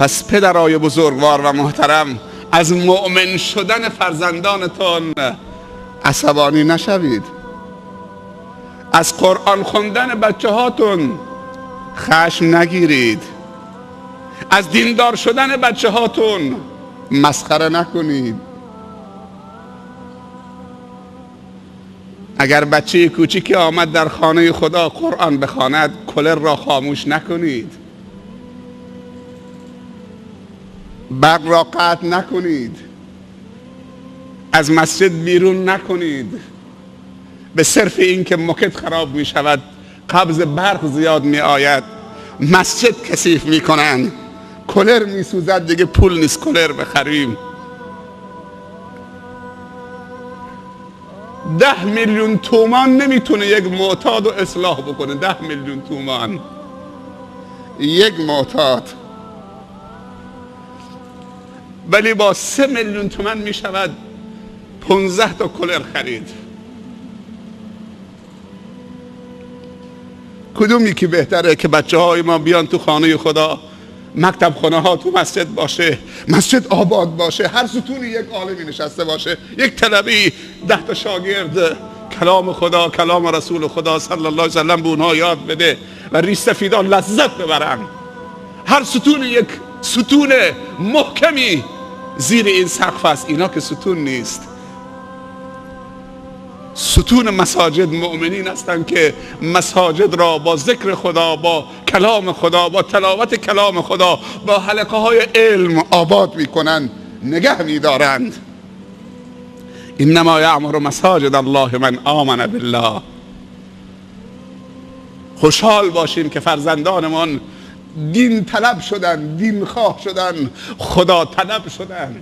پس پدرای بزرگوار و محترم، از مؤمن شدن فرزندانتون عصبانی نشوید. از قرآن خوندن بچه هاتون خشم نگیرید. از دیندار شدن بچه هاتون مسخره نکنید. اگر بچه کوچیکی آمد در خانه خدا قرآن بخواند، کولر را خاموش نکنید، برق را قطع نکنید، از مسجد بیرون نکنید به صرف این که موکت خراب می شود، قبض برق زیاد می آید، مسجد کثیف می کنند، کولر می سوزد، دیگه پول نیست کولر بخریم. 10 میلیون تومان نمیتونه یک معتاد رو اصلاح بکنه. 10 میلیون تومان یک معتاد، ولی با 3 میلیون تومان میشود 15 تا کولر خرید. کدومی که بهتره که بچه های ما بیان تو خانه خدا، مکتب خانه ها تو مسجد باشه، مسجد آباد باشه، هر ستونی یک عالمی نشسته باشه، یک طلبی 10 تا شاگرد کلام خدا، کلام رسول خدا صلی الله علیه وسلم به اونها یاد بده و ریش‌سفیدان لذت ببرن. هر ستونی یک ستون محکمی زیر این سقف است. اینا که ستون نیست، ستون مساجد مؤمنین هستند که مساجد را با ذکر خدا، با کلام خدا، با تلاوت کلام خدا، با حلقه های علم آباد میکنند، نگه میدارند. انما یعمر مساجد الله من آمن بالله. خوشحال باشیم که فرزندانمان دین طلب شدن، دین خواه شدن، خدا طلب شدن.